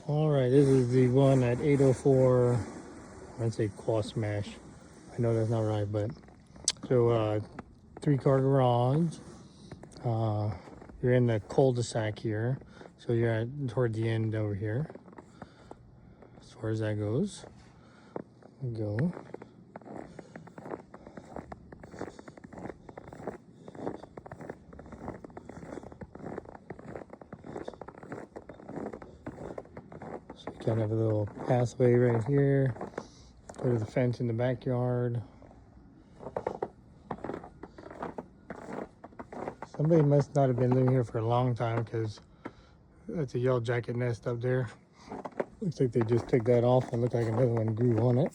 All right, this is the one at 804. I'd say Quamash. I know that's not right, but so 3-car garage. Uh, you're in the cul-de-sac here, so you're toward the end over here. As far as that goes, go. So you kind of have a little pathway right here. Go to the fence in the backyard. Somebody must not have been living here for a long time because that's a yellow jacket nest up there. Looks like they just took that off and looked like another one grew on it.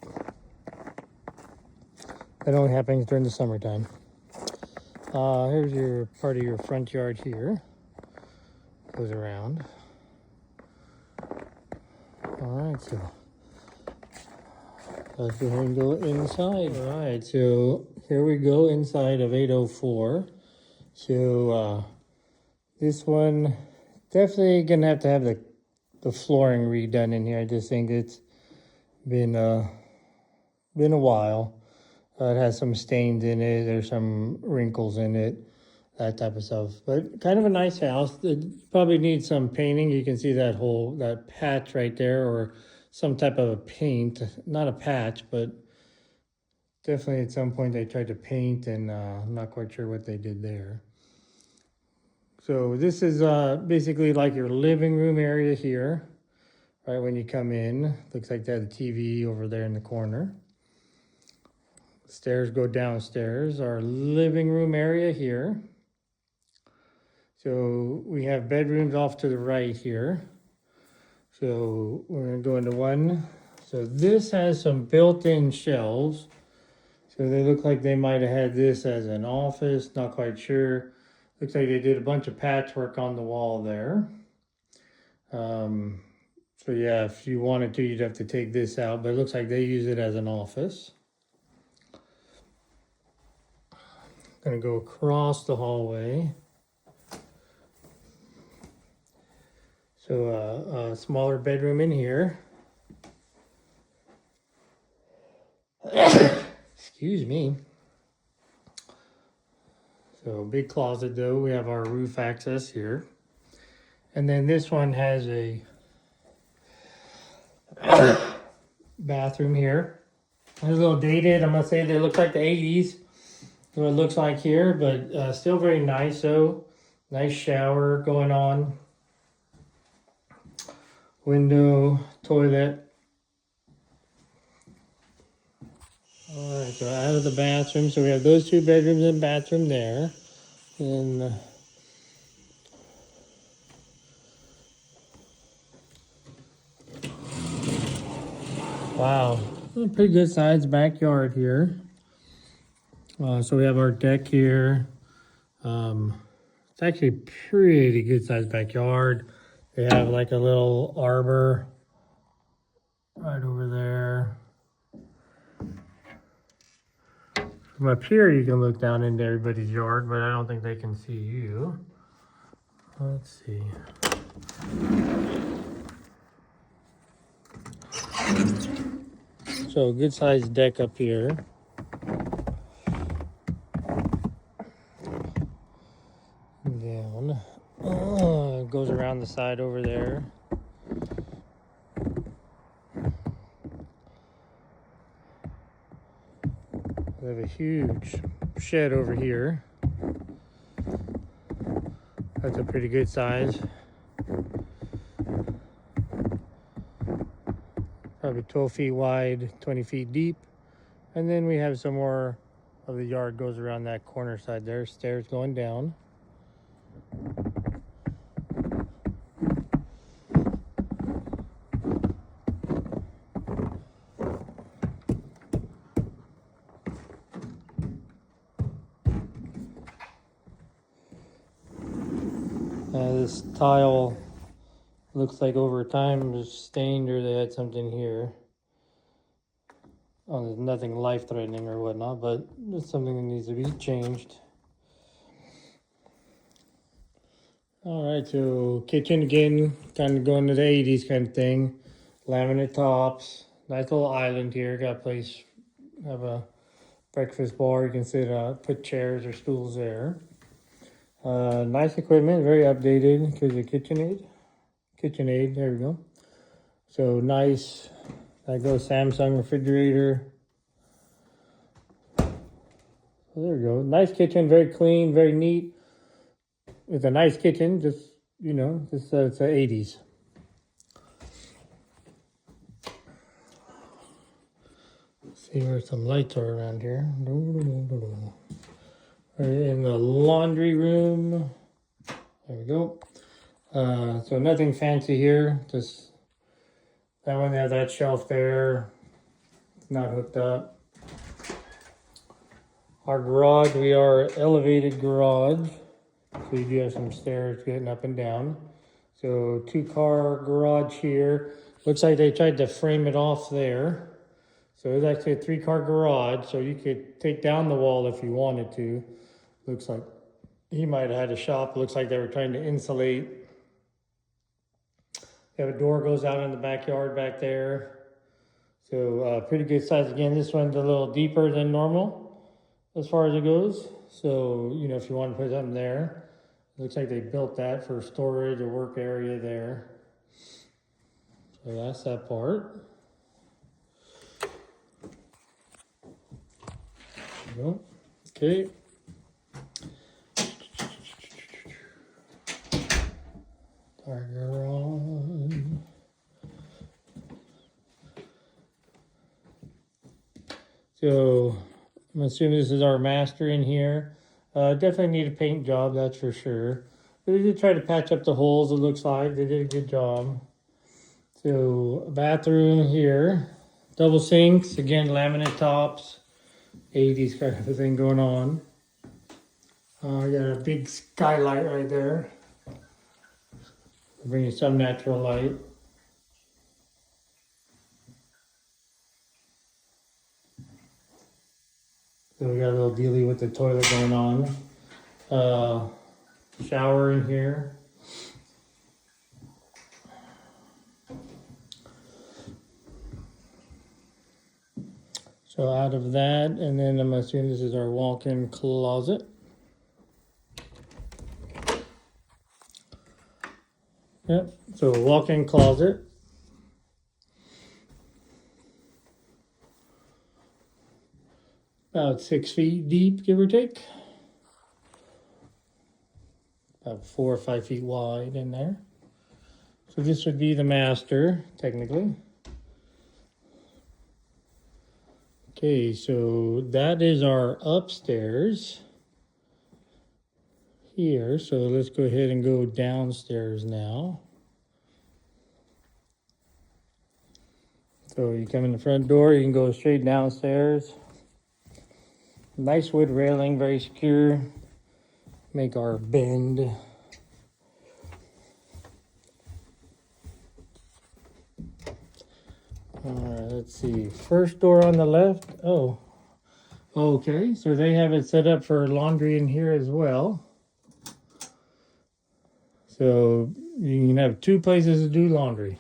That only happens during the summertime. Here's your part of your front yard here. Goes around. Alright, so let's go ahead and go inside. Alright, so here we go inside of 804. So this one definitely gonna have to have the flooring redone in here. I just think it's been a while. It has some stains in it. There's some wrinkles in it, that type of stuff. But kind of a nice house. It probably needs some painting. You can see that patch right there, or some type of a paint. Not a patch, but definitely at some point they tried to paint, and I'm not quite sure what they did there. So this is basically like your living room area here, right when you come in. Looks like they have the TV over there in the corner. Stairs go downstairs, our living room area here. So we have bedrooms off to the right here. So we're gonna go into one. So this has some built-in shelves. So they look like they might have had this as an office, not quite sure. Looks like they did a bunch of patchwork on the wall there. So yeah, if you wanted to, you'd have to take this out, but it looks like they use it as an office. Gonna go across the hallway. So a smaller bedroom in here. Excuse me. So big closet though. We have our roof access here. And then this one has a bathroom here. It's a little dated. I'm gonna say they look like the 80s. What it looks like here, but still very nice. So nice shower going on. Window, toilet. All right, so out of the bathroom. So we have those 2 bedrooms and bathroom there. And wow, pretty good sized backyard here. So we have our deck here. It's actually a pretty good sized backyard. They have like a little arbor right over there. From up here, you can look down into everybody's yard, but I don't think they can see you. Let's see. So good sized deck up here. Down. Goes around the side over there. We have a huge shed over here. That's a pretty good size. Probably 12 feet wide, 20 feet deep. And then we have some more of the yard goes around that corner side there. Stairs going down. This tile looks like over time was stained, or they had something here. Oh, there's nothing life-threatening or whatnot, but it's something that needs to be changed. All right, so kitchen again, kind of going to the 80s kind of thing. Laminate tops, nice little island here. Got a place, have a breakfast bar. You can sit, put chairs or stools there. Nice equipment, very updated because of KitchenAid. KitchenAid, there we go. So nice, that goes Samsung refrigerator. So there we go. Nice kitchen, very clean, very neat. It's a nice kitchen, just, you know, just it's the 80s. Let's see where some lights are around here. We're in the laundry room. There we go. So nothing fancy here. Just that one has that shelf there. Not hooked up. Our garage, we are elevated garage. So you do have some stairs getting up and down. So 2-car garage here. Looks like they tried to frame it off there. So it's actually a 3-car garage. So you could take down the wall if you wanted to. Looks like he might have had a shop. Looks like they were trying to insulate. They have a door goes out in the backyard back there. So pretty good size. Again, this one's a little deeper than normal as far as it goes. So, you know, if you want to put something there, looks like they built that for storage, a work area there. So that's that part. There we go. Okay. Our garage. So I'm assuming this is our master in here. Definitely need a paint job, that's for sure. But they did try to patch up the holes, it looks like. They did a good job. So, a bathroom here. Double sinks, again, laminate tops. 80s kind of a thing going on. I got a big skylight right there. Bring you some natural light. So we got a little dealie with the toilet going on. Shower in here. So out of that, and then I'm assuming this is our walk-in closet. Yep, so walk-in closet. About 6 feet deep, give or take. About 4 or 5 feet wide in there. So this would be the master, technically. Okay, so that is our upstairs here. So let's go ahead and go downstairs now. So you come in the front door, you can go straight downstairs. Nice wood railing, very secure. Make our bend. Alright, let's see. First door on the left. Oh, okay. So they have it set up for laundry in here as well. So you can have 2 places to do laundry.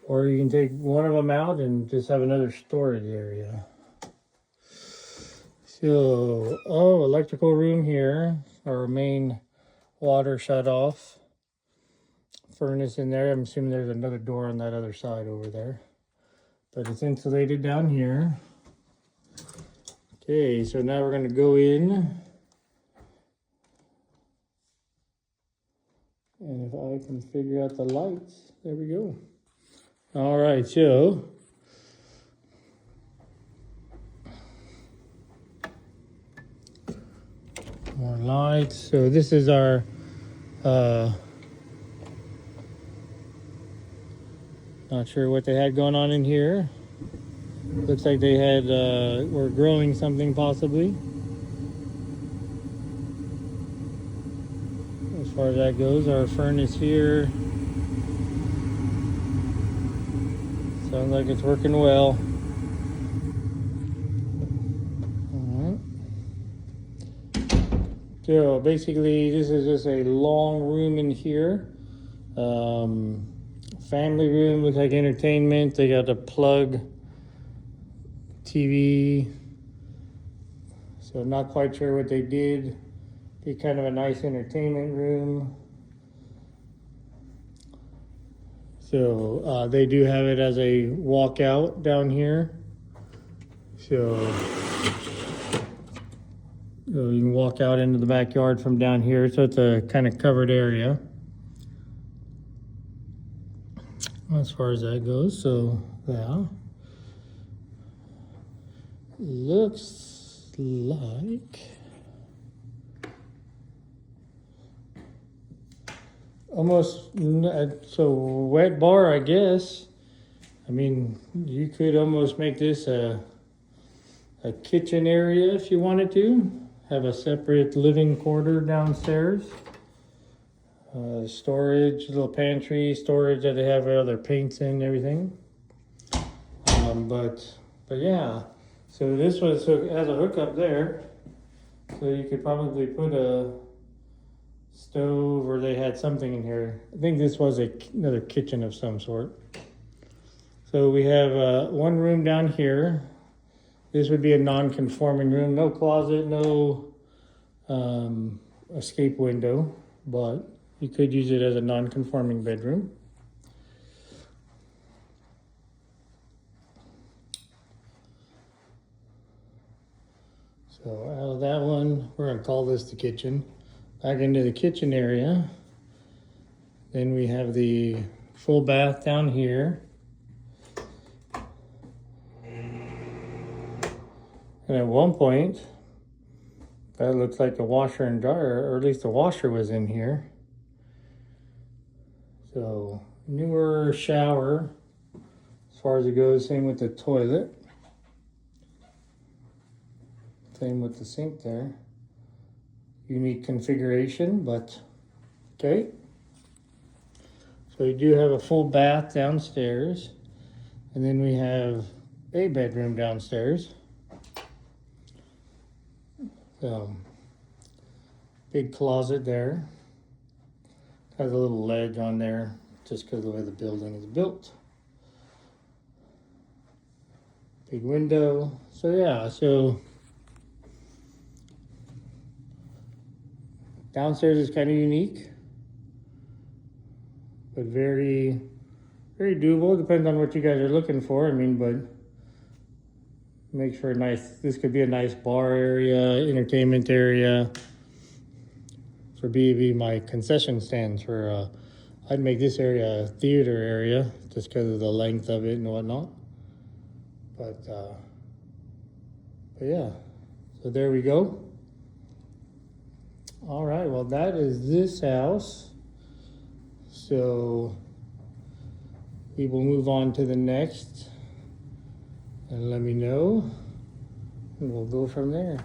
Or you can take one of them out and just have another storage area. So, electrical room here. Our main water shut off. Furnace in there. I'm assuming there's another door on that other side over there. But it's insulated down here. Okay, so now we're going to go in. And if I can figure out the lights, there we go. All right, so more lights. So this is our not sure what they had going on in here. Looks like they had were growing something possibly. As far as that goes, our furnace here. Sounds like it's working well. Alright. So basically, this is just a long room in here. Family room, looks like entertainment. They got a plug TV. So not quite sure what they did. Be kind of a nice entertainment room. So they do have it as a walkout down here. So you can walk out into the backyard from down here. So it's a kind of covered area as far as that goes. So yeah, looks like almost so wet bar, I guess. I mean, you could almost make this a kitchen area if you wanted to. Have a separate living quarter downstairs. Storage, little pantry, storage that they have other paints in and everything. But yeah, so this one has a hookup there. So you could probably put a stove, or they had something in here. I think this was another kitchen of some sort. So we have one room down here. This would be a non-conforming room. No closet, no escape window, but you could use it as a non-conforming bedroom. So out of that one, we're gonna call this the kitchen. Back into the kitchen area. Then we have the full bath down here. And at one point, that looks like a washer and dryer, or at least the washer was in here. So newer shower as far as it goes, same with the toilet. Same with the sink there. Unique configuration, but okay. So you do have a full bath downstairs. And then we have a bedroom downstairs. So, big closet there. Has a little ledge on there just because of the way the building is built. Big window. So yeah, so downstairs is kind of unique, but very, very doable. Depends on what you guys are looking for. I mean, but make sure this could be a nice bar area, entertainment area. For B, my concession stands for, I'd make this area a theater area just because of the length of it and whatnot. But yeah, so there we go. All right, well, that is this house. So we will move on to the next and let me know, and we'll go from there.